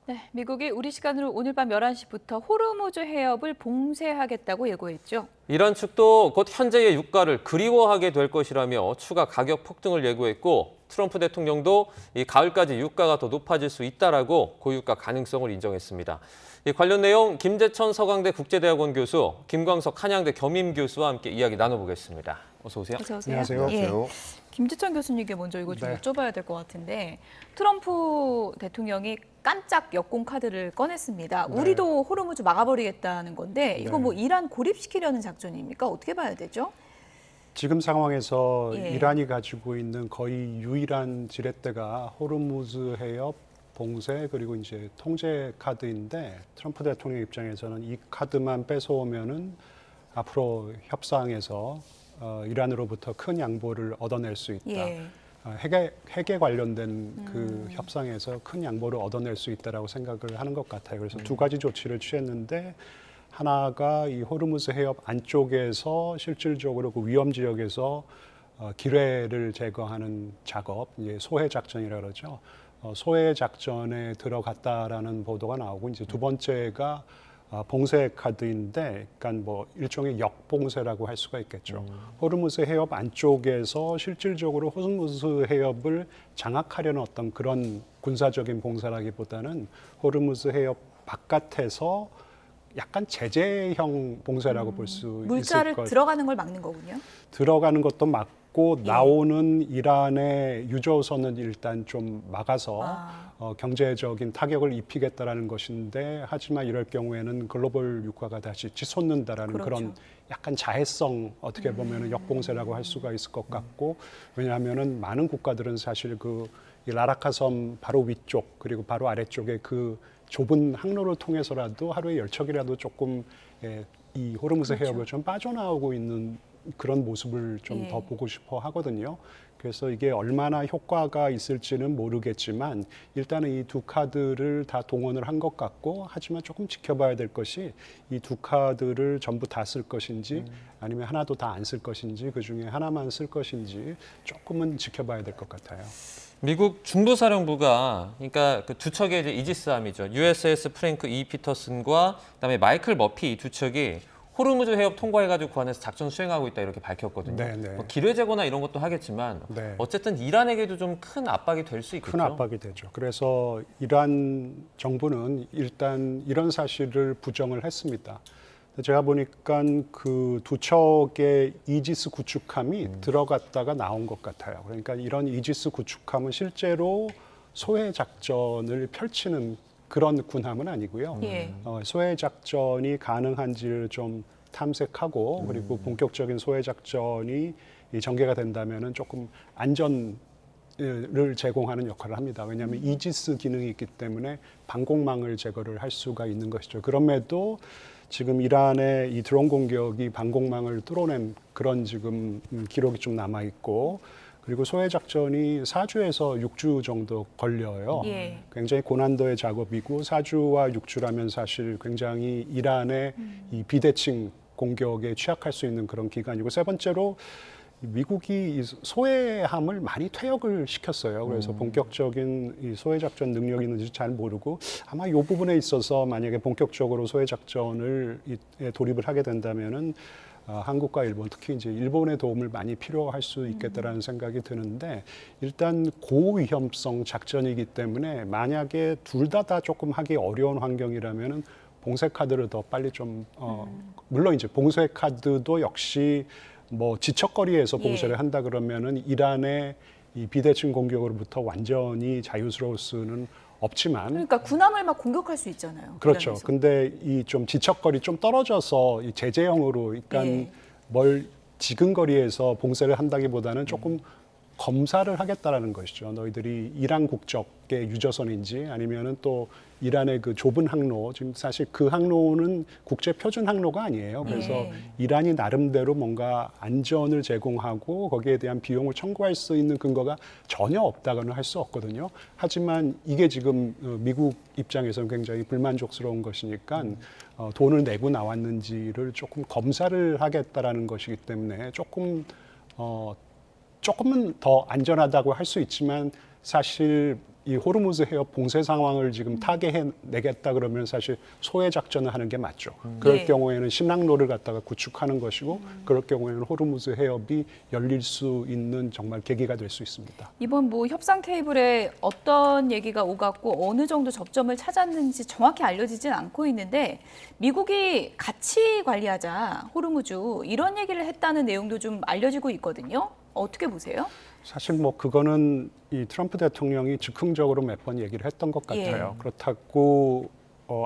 네, 미국이 우리 시간으로 오늘 밤 11시부터 호르무즈 해협을 봉쇄하겠다고 예고했죠. 이란 측도 곧 현재의 유가를 그리워하게 될 것이라며 추가 가격 폭등을 예고했고 트럼프 대통령도 이 가을까지 유가가 더 높아질 수 있다라고 고유가 가능성을 인정했습니다. 이 관련 내용 김재천 서강대 국제대학원 교수, 김광석 한양대 겸임 교수와 함께 이야기 나눠보겠습니다. 어서 오세요. 어서 오세요. 안녕하세요. 김재천 교수님께 먼저 이거 좀 네. 여쭤봐야 될 것 같은데 트럼프 대통령이 깜짝 역공 카드를 꺼냈습니다. 네. 우리도 호르무즈 막아버리겠다는 건데 이거 네. 뭐 이란 고립시키려는 작전입니까? 어떻게 봐야 되죠? 지금 상황에서 예. 이란이 가지고 있는 거의 유일한 지렛대가 호르무즈 해협 봉쇄 그리고 이제 통제 카드인데 트럼프 대통령 입장에서는 이 카드만 뺏어오면은 앞으로 협상에서 이란으로부터 큰 양보를 얻어낼 수 있다. 예. 핵에 관련된 그 협상에서 큰 양보를 얻어낼 수 있다라고 생각을 하는 것 같아요. 그래서 두 가지 조치를 취했는데 하나가 이 호르무즈 해협 안쪽에서 실질적으로 그 위험 지역에서 기뢰를 제거하는 작업, 이제 소해 작전이라 그러죠. 소해 작전에 들어갔다라는 보도가 나오고 이제 두 번째가 봉쇄 카드인데, 그러니까 뭐 일종의 역봉쇄라고 할 수가 있겠죠. 호르무즈 해협 안쪽에서 실질적으로 호르무즈 해협을 장악하려는 어떤 그런 군사적인 봉쇄라기보다는 호르무즈 해협 바깥에서 약간 제재형 봉쇄라고 볼 수 있을 물자를 것. 들어가는 걸 막는 거군요. 들어가는 것도 막고 예. 나오는 이란의 유조선은 일단 좀 막아서 경제적인 타격을 입히겠다라는 것인데, 하지만 이럴 경우에는 글로벌 유가가 다시 치솟는다라는 그렇죠. 그런 약간 자해성, 어떻게 보면 역봉쇄라고 할 수가 있을 것 같고, 왜냐하면은 많은 국가들은 사실 이 라라카 섬 바로 위쪽 그리고 바로 아래쪽에 그 좁은 항로를 통해서라도 하루에 10척이라도 조금 이 호르무즈 그렇죠. 해협을 좀 빠져나오고 있는 그런 모습을 좀 더 예. 보고 싶어 하거든요. 그래서 이게 얼마나 효과가 있을지는 모르겠지만 일단은 이 두 카드를 다 동원을 한 것 같고, 하지만 조금 지켜봐야 될 것이 이 두 카드를 전부 다 쓸 것인지 아니면 하나도 다 안 쓸 것인지 그중에 하나만 쓸 것인지 조금은 지켜봐야 될 것 같아요. 미국 중부사령부가 그러니까 그 두 척의 이제 이지스함이죠. USS 프랭크 E. 피터슨과 그다음에 마이클 머피 이 두 척이 호르무즈 해협 통과해가지고 그 안에서 작전 수행하고 있다 이렇게 밝혔거든요. 네. 뭐 기뢰 제거나 이런 것도 하겠지만 네. 어쨌든 이란에게도 좀 큰 압박이 될 수 있겠죠. 큰 압박이 되죠. 그래서 이란 정부는 일단 이런 사실을 부정을 했습니다. 제가 보니까 그 두 척의 이지스 구축함이 들어갔다가 나온 것 같아요. 그러니까 이런 이지스 구축함은 실제로 소해 작전을 펼치는 그런 군함은 아니고요. 예. 소해 작전이 가능한지를 좀 탐색하고 그리고 본격적인 소해 작전이 전개가 된다면은 조금 안전을 제공하는 역할을 합니다. 왜냐하면 이지스 기능이 있기 때문에 방공망을 제거를 할 수가 있는 것이죠. 그럼에도 지금 이란의 이 드론 공격이 방공망을 뚫어낸 그런 지금 기록이 좀 남아 있고, 그리고 소해 작전이 4주에서 6주 정도 걸려요. 예. 굉장히 고난도의 작업이고 4주와 6주라면 사실 굉장히 이란의 이 비대칭 공격에 취약할 수 있는 그런 기간이고, 세 번째로 미국이 이 소해함을 많이 퇴역을 시켰어요. 그래서 본격적인 이 소해 작전 능력이 있는지 잘 모르고, 아마 이 부분에 있어서 만약에 본격적으로 소해 작전을 돌입을 하게 된다면은 한국과 일본, 특히 이제 일본의 도움을 많이 필요할 수 있겠다라는 생각이 드는데, 일단 고위험성 작전이기 때문에 만약에 둘 다 조금 하기 어려운 환경이라면은 봉쇄 카드를 더 빨리 좀 물론 이제 봉쇄 카드도 역시 뭐 지척거리에서 봉쇄를 한다 그러면은 이란의 이 비대칭 공격으로부터 완전히 자유스러울 수는 없지만, 그러니까 군함을 막 공격할 수 있잖아요. 그렇죠. 이란에서. 근데 이 좀 지척거리 좀 떨어져서 이 제재형으로, 그러니까 예. 뭘 지근거리에서 봉쇄를 한다기보다는 조금 검사를 하겠다라는 것이죠. 너희들이 이란 국적의 유조선인지 아니면은 또 이란의 그 좁은 항로, 지금 사실 그 항로는 국제 표준 항로가 아니에요. 그래서 예. 이란이 나름대로 뭔가 안전을 제공하고 거기에 대한 비용을 청구할 수 있는 근거가 전혀 없다고는 할 수 없거든요. 하지만 이게 지금 미국 입장에서는 굉장히 불만족스러운 것이니까 돈을 내고 나왔는지를 조금 검사를 하겠다라는 것이기 때문에 조금은 더 안전하다고 할 수 있지만, 사실 이 호르무즈 해협 봉쇄 상황을 지금 타개해내겠다 그러면 사실 소외 작전을 하는 게 맞죠. 그럴 네. 경우에는 신랑로를 갖다가 구축하는 것이고 그럴 경우에는 호르무즈 해협이 열릴 수 있는 정말 계기가 될 수 있습니다. 이번 뭐 협상 테이블에 어떤 얘기가 오갔고 어느 정도 접점을 찾았는지 정확히 알려지진 않고 있는데 미국이 같이 관리하자 호르무즈 이런 얘기를 했다는 내용도 좀 알려지고 있거든요. 어떻게 보세요? 사실 뭐 그거는 이 트럼프 대통령이 즉흥적으로 몇 번 얘기를 했던 것 같아요. 그렇다고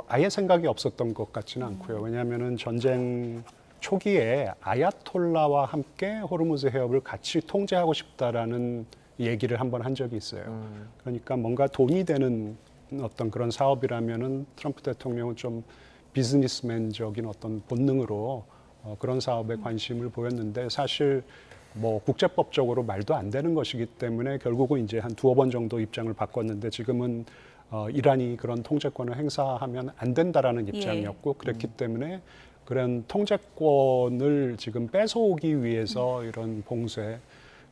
아예 생각이 없었던 것 같지는 않고요. 왜냐하면은 전쟁 초기에 아야톨라와 함께 호르무즈 해협을 같이 통제하고 싶다라는 얘기를 한번 한 적이 있어요. 그러니까 뭔가 돈이 되는 어떤 그런 사업이라면은 트럼프 대통령은 좀 비즈니스맨적인 어떤 본능으로 그런 사업에 관심을 보였는데 사실 뭐 국제법적으로 말도 안 되는 것이기 때문에 결국은 이제 한 두어 번 정도 입장을 바꿨는데 지금은 이란이 그런 통제권을 행사하면 안 된다라는 입장이었고 그랬기 때문에 그런 통제권을 지금 뺏어오기 위해서 이런 봉쇄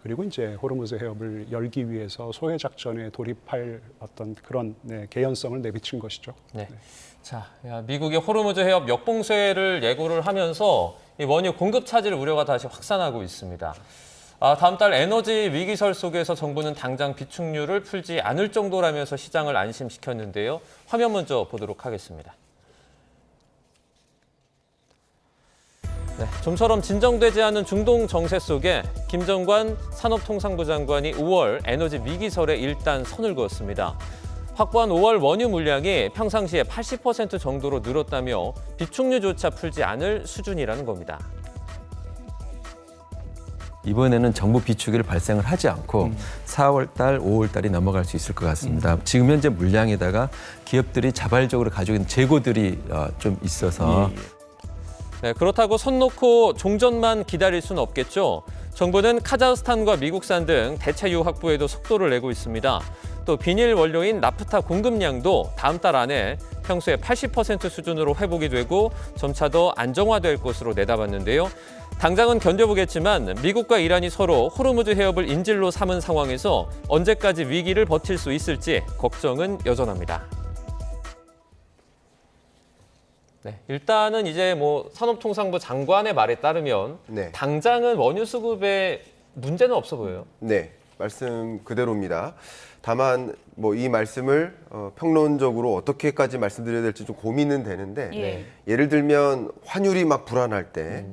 그리고 이제 호르무즈 해협을 열기 위해서 소해 작전에 돌입할 어떤 그런 개연성을 내비친 것이죠. 네. 자, 미국이 호르무즈 해협 역봉쇄를 예고를 하면서 이 원유 공급 차질 우려가 다시 확산하고 있습니다. 다음 달 에너지 위기설 속에서 정부는 당장 비축유를 풀지 않을 정도라면서 시장을 안심시켰는데요. 화면 먼저 보도록 하겠습니다. 네, 좀처럼 진정되지 않은 중동 정세 속에 김정관 산업통상부 장관이 5월 에너지 위기설에 일단 선을 그었습니다. 확보한 5월 원유 물량이 평상시에 80% 정도로 늘었다며 비축유조차 풀지 않을 수준이라는 겁니다. 이번에는 정부 비축유를 발생을 하지 않고 4월 달, 5월 달이 넘어갈 수 있을 것 같습니다. 지금 현재 물량에다가 기업들이 자발적으로 가지고 있는 재고들이 좀 있어서 네, 그렇다고 손 놓고 종전만 기다릴 수는 없겠죠. 정부는 카자흐스탄과 미국산 등 대체유 확보에도 속도를 내고 있습니다. 또 비닐 원료인 나프타 공급량도 다음 달 안에 평소의 80% 수준으로 회복이 되고 점차 더 안정화될 것으로 내다봤는데요. 당장은 견뎌보겠지만 미국과 이란이 서로 호르무즈 해협을 인질로 삼은 상황에서 언제까지 위기를 버틸 수 있을지 걱정은 여전합니다. 네, 일단은 이제 뭐 산업통상부 장관의 말에 따르면 네. 당장은 원유 수급에 문제는 없어 보여요. 네, 말씀 그대로입니다. 다만 뭐 이 말씀을 평론적으로 어떻게까지 말씀드려야 될지 좀 고민은 되는데 예. 예를 들면 환율이 막 불안할 때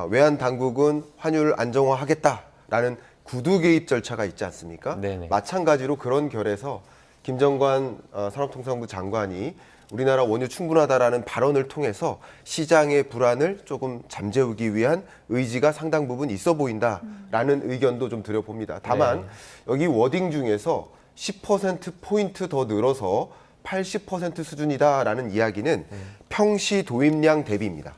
외환 당국은 환율을 안정화하겠다라는 구두 개입 절차가 있지 않습니까? 네네. 마찬가지로 그런 결에서 김정관 산업통상부 장관이 우리나라 원유 충분하다라는 발언을 통해서 시장의 불안을 조금 잠재우기 위한 의지가 상당 부분 있어 보인다라는 의견도 좀 드려봅니다. 다만 여기 워딩 중에서 10%포인트 더 늘어서 80% 수준이다라는 이야기는 평시 도입량 대비입니다.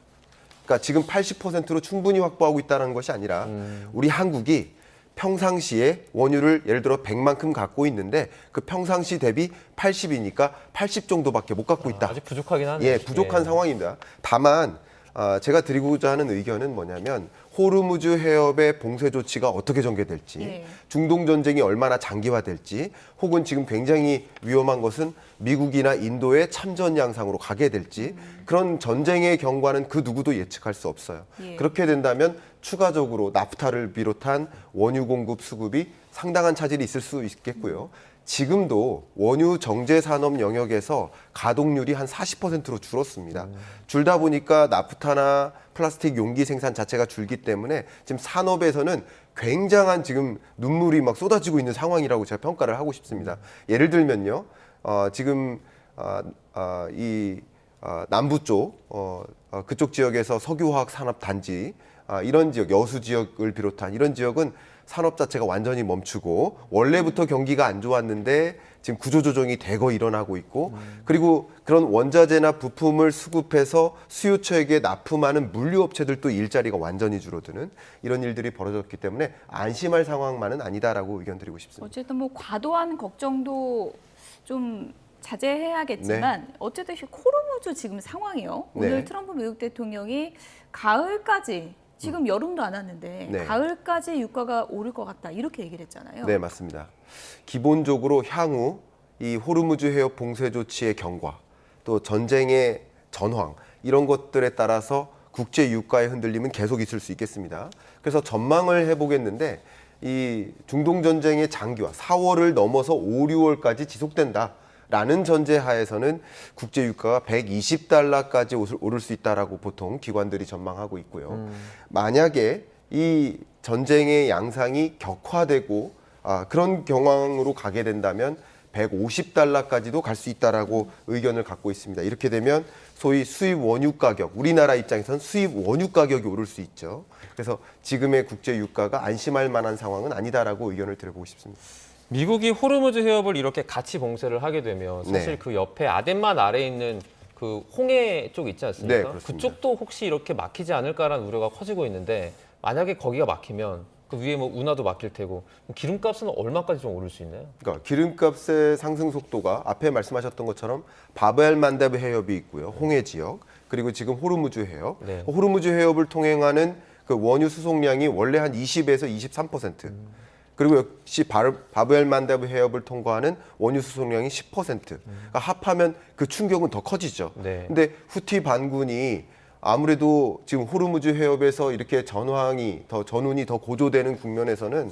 그러니까 지금 80%로 충분히 확보하고 있다는 것이 아니라 우리 한국이 평상시에 원유를 예를 들어 100만큼 갖고 있는데 그 평상시 대비 80이니까 80 정도밖에 못 갖고 있다. 아직 부족하긴 하네요. 예, 부족한 상황입니다. 다만 제가 드리고자 하는 의견은 뭐냐면 호르무즈 해협의 봉쇄 조치가 어떻게 전개될지, 네. 중동 전쟁이 얼마나 장기화될지, 혹은 지금 굉장히 위험한 것은 미국이나 인도의 참전 양상으로 가게 될지 그런 전쟁의 경과는 그 누구도 예측할 수 없어요. 예. 그렇게 된다면 추가적으로 나프타를 비롯한 원유 공급 수급이 상당한 차질이 있을 수 있겠고요. 지금도 원유 정제 산업 영역에서 가동률이 한 40%로 줄었습니다. 줄다 보니까 나프타나 플라스틱 용기 생산 자체가 줄기 때문에 지금 산업에서는 굉장한 지금 눈물이 막 쏟아지고 있는 상황이라고 제가 평가를 하고 싶습니다. 예를 들면요, 지금 남부 쪽 그쪽 지역에서 석유화학 산업 단지 이런 지역, 여수 지역을 비롯한 이런 지역은 산업 자체가 완전히 멈추고 원래부터 경기가 안 좋았는데 지금 구조조정이 대거 일어나고 있고 그리고 그런 원자재나 부품을 수급해서 수요처에게 납품하는 물류업체들도 일자리가 완전히 줄어드는 이런 일들이 벌어졌기 때문에 안심할 상황만은 아니다라고 의견 드리고 싶습니다. 어쨌든 뭐 과도한 걱정도 좀 자제해야겠지만 어쨌든 호르무즈 지금 상황이요. 오늘 네. 트럼프 미국 대통령이 가을까지 지금 여름도 안 왔는데 네. 가을까지 유가가 오를 것 같다 이렇게 얘기를 했잖아요. 네, 맞습니다. 기본적으로 향후 이 호르무즈 해협 봉쇄 조치의 경과, 또 전쟁의 전황 이런 것들에 따라서 국제 유가의 흔들림은 계속 있을 수 있겠습니다. 그래서 전망을 해보겠는데 이 중동 전쟁의 장기화 4월을 넘어서 5, 6월까지 지속된다라는 전제하에서는 국제 유가가 120달러까지 오를 수 있다라고 보통 기관들이 전망하고 있고요. 만약에 이 전쟁의 양상이 격화되고 그런 경황으로 가게 된다면 150달러까지도 갈 수 있다라고 의견을 갖고 있습니다. 이렇게 되면 소위 수입 원유 가격, 우리나라 입장에서는 수입 원유 가격이 오를 수 있죠. 그래서 지금의 국제 유가가 안심할 만한 상황은 아니다라고 의견을 드려보고 싶습니다. 미국이 호르무즈 해협을 이렇게 같이 봉쇄를 하게 되면 사실 네. 그 옆에 아덴만 아래에 있는 그 홍해 쪽 있지 네, 않습니까? 그렇습니다. 그쪽도 혹시 이렇게 막히지 않을까라는 우려가 커지고 있는데 만약에 거기가 막히면 그 위에 뭐 운하도 막힐 테고 기름값은 얼마까지 좀 오를 수 있나요? 그러니까 기름값의 상승 속도가 앞에 말씀하셨던 것처럼 바브엘 만데브 해협이 있고요. 홍해 지역. 그리고 지금 호르무즈 해협. 네. 호르무즈 해협을 통행하는 그 원유 수송량이 원래 한 20에서 23%. 그리고 역시 바브엘 만데브 해협을 통과하는 원유 수송량이 10%. 그러니까 합하면 그 충격은 더 커지죠. 네. 근데 후티 반군이 아무래도 지금 호르무즈 해협에서 이렇게 전운이 더 고조되는 국면에서는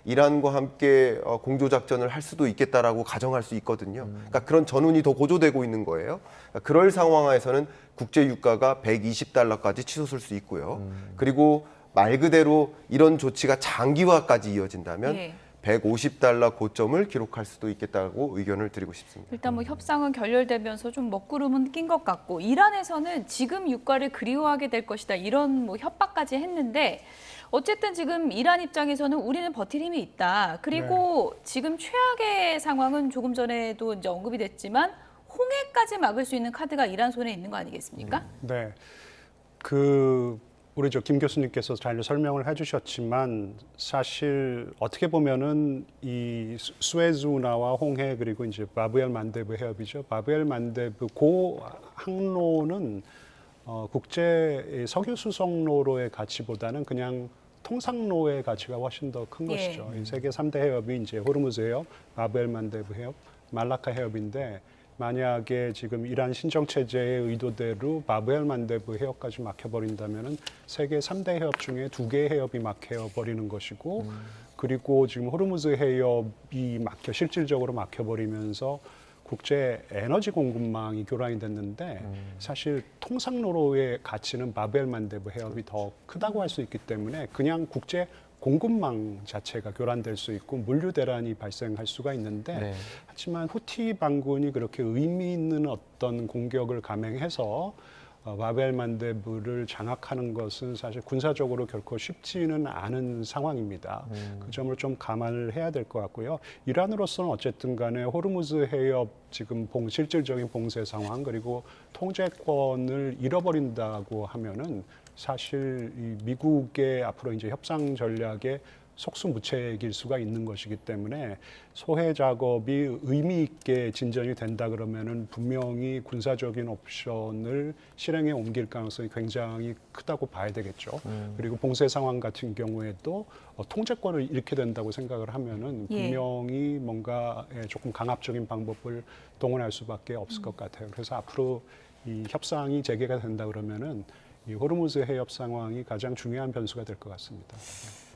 이란과 함께 공조 작전을 할 수도 있겠다라고 가정할 수 있거든요. 그러니까 그런 전운이 더 고조되고 있는 거예요. 그러니까 그럴 상황에서는 국제 유가가 120달러까지 치솟을 수 있고요. 그리고 말 그대로 이런 조치가 장기화까지 이어진다면 예. 150달러 고점을 기록할 수도 있겠다고 의견을 드리고 싶습니다. 일단 뭐 협상은 결렬되면서 좀 먹구름은 낀 것 같고 이란에서는 지금 유가를 그리워하게 될 것이다 이런 뭐 협박까지 했는데 어쨌든 지금 이란 입장에서는 우리는 버틸 힘이 있다. 그리고 지금 최악의 상황은 조금 전에도 이제 언급이 됐지만 홍해까지 막을 수 있는 카드가 이란 손에 있는 거 아니겠습니까? 네. 우리 김 교수님께서 잘 설명을 해주셨지만 사실 어떻게 보면은 이 수에즈 운하와 홍해 그리고 이제 바브엘 만데브 해협이죠. 바브엘 만데브 고 항로는 국제 석유 수송로로의 가치보다는 그냥 통상로의 가치가 훨씬 더 큰 예. 것이죠. 이 세계 3대 해협이 이제 호르무즈 해협, 바브엘 만데브 해협, 말라카 해협인데 만약에 지금 이란 신정 체제의 의도대로 바브엘 만데브 해협까지 막혀버린다면은 세계 3대 해협 중에 2개의 해협이 막혀버리는 것이고 그리고 지금 호르무즈 해협이 실질적으로 막혀버리면서 국제 에너지 공급망이 교란이 됐는데 사실 통상로로의 가치는 바브엘 만데브 해협이 더 크다고 할 수 있기 때문에 그냥 국제 공급망 자체가 교란될 수 있고 물류 대란이 발생할 수가 있는데 네. 하지만 후티 반군이 그렇게 의미 있는 어떤 공격을 감행해서 바벨 만데브를 장악하는 것은 사실 군사적으로 결코 쉽지는 않은 상황입니다. 그 점을 좀 감안을 해야 될 것 같고요. 이란으로서는 어쨌든 간에 호르무즈 해협 지금 실질적인 봉쇄 상황 그리고 통제권을 잃어버린다고 하면은 사실 이 미국의 앞으로 이제 협상 전략에 속수무책일 수가 있는 것이기 때문에 소해 작업이 의미 있게 진전이 된다 그러면은 분명히 군사적인 옵션을 실행에 옮길 가능성이 굉장히 크다고 봐야 되겠죠. 그리고 봉쇄 상황 같은 경우에도 통제권을 잃게 된다고 생각을 하면은 분명히 뭔가 조금 강압적인 방법을 동원할 수밖에 없을 것 같아요. 그래서 앞으로 이 협상이 재개가 된다 그러면은 이 호르무즈 해협 상황이 가장 중요한 변수가 될 것 같습니다.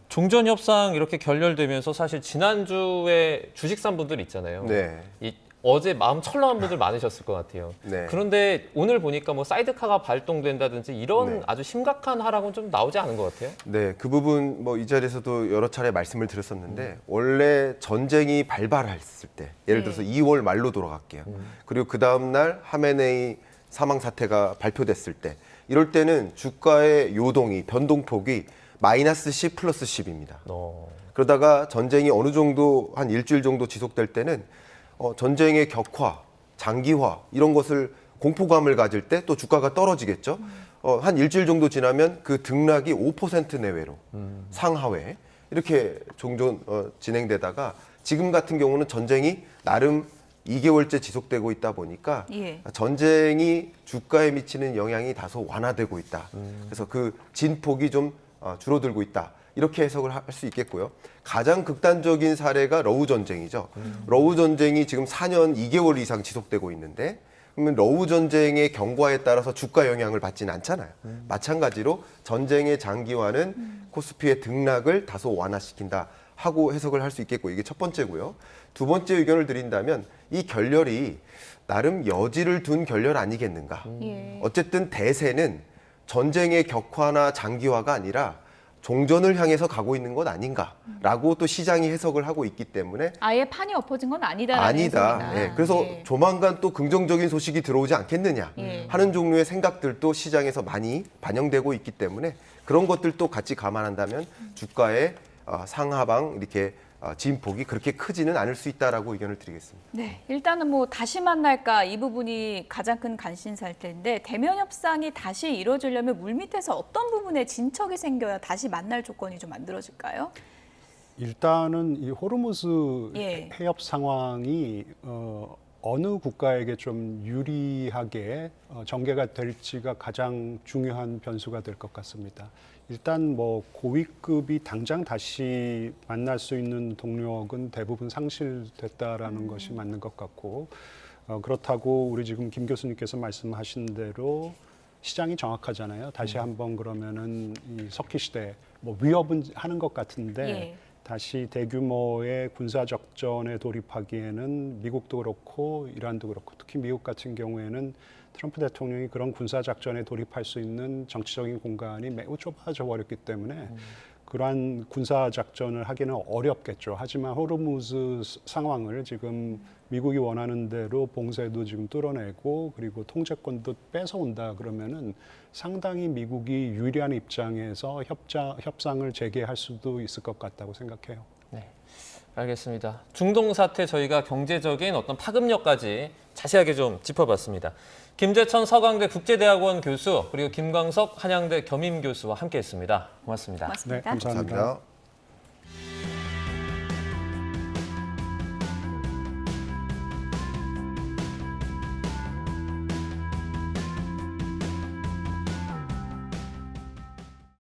종전 협상 이렇게 결렬되면서 사실 지난주에 주식 산 분들 있잖아요. 네. 어제 마음 철렁한 분들 많으셨을 것 같아요. 네. 그런데 오늘 보니까 뭐 사이드카가 발동된다든지 이런 네. 아주 심각한 하락은 좀 나오지 않은 것 같아요. 네, 그 부분 뭐 이 자리에서도 여러 차례 말씀을 드렸었는데 원래 전쟁이 발발했을 때 예를 들어서 2월 말로 돌아갈게요. 그리고 그 다음 날 하메네이 사망 사태가 발표됐을 때 이럴 때는 주가의 요동이 변동폭이 마이너스 10 플러스 10입니다. 그러다가 전쟁이 어느 정도 한 일주일 정도 지속될 때는 전쟁의 격화, 장기화 이런 것을 공포감을 가질 때 또 주가가 떨어지겠죠. 한 일주일 정도 지나면 그 등락이 5% 내외로 상하회 이렇게 종종 진행되다가 지금 같은 경우는 전쟁이 나름 2개월째 지속되고 있다 보니까 전쟁이 주가에 미치는 영향이 다소 완화되고 있다. 그래서 그 진폭이 좀 줄어들고 있다. 이렇게 해석을 할 수 있겠고요. 가장 극단적인 사례가 러우 전쟁이죠. 러우 전쟁이 지금 4년 2개월 이상 지속되고 있는데 그러면 러우 전쟁의 경과에 따라서 주가 영향을 받지는 않잖아요. 마찬가지로 전쟁의 장기화는 코스피의 등락을 다소 완화시킨다 하고 해석을 할 수 있겠고 이게 첫 번째고요. 두 번째 의견을 드린다면 이 결렬이 나름 여지를 둔 결렬 아니겠는가. 예. 어쨌든 대세는 전쟁의 격화나 장기화가 아니라 종전을 향해서 가고 있는 것 아닌가라고 또 시장이 해석을 하고 있기 때문에 아예 판이 엎어진 건 아니다라는 아니다. 해석이다. 예, 그래서 예. 조만간 또 긍정적인 소식이 들어오지 않겠느냐 예. 하는 종류의 생각들도 시장에서 많이 반영되고 있기 때문에 그런 것들도 같이 감안한다면 주가의 상하방 이렇게 진폭이 그렇게 크지는 않을 수 있다라고 의견을 드리겠습니다. 네, 일단은 뭐 다시 만날까 이 부분이 가장 큰 관심사일 텐데 대면 협상이 다시 이루어지려면 물밑에서 어떤 부분에 진척이 생겨야 다시 만날 조건이 좀 만들어질까요? 일단은 이 호르무즈 예. 해협 상황이 어느 국가에게 좀 유리하게 전개가 될지가 가장 중요한 변수가 될 것 같습니다. 일단 뭐 고위급이 당장 다시 만날 수 있는 동력은 대부분 상실됐다라는 것이 맞는 것 같고 그렇다고 우리 지금 김 교수님께서 말씀하신 대로 시장이 정확하잖아요. 다시 한번 그러면은 이 석기 시대 뭐 위협은 하는 것 같은데 예. 다시 대규모의 군사 적전에 돌입하기에는 미국도 그렇고 이란도 그렇고 특히 미국 같은 경우에는 트럼프 대통령이 그런 군사 작전에 돌입할 수 있는 정치적인 공간이 매우 좁아져 버렸기 때문에 그러한 군사 작전을 하기는 어렵겠죠. 하지만 호르무즈 상황을 지금 미국이 원하는 대로 봉쇄도 지금 뚫어내고 그리고 통제권도 뺏어온다 그러면은 상당히 미국이 유리한 입장에서 협상을 재개할 수도 있을 것 같다고 생각해요. 네, 알겠습니다. 중동 사태 저희가 경제적인 어떤 파급력까지 자세하게 좀 짚어봤습니다. 김재천 서강대 국제대학원 교수 그리고 김광석 한양대 겸임 교수와 함께했습니다. 고맙습니다. 고맙습니다. 네, 감사합니다. 감사합니다.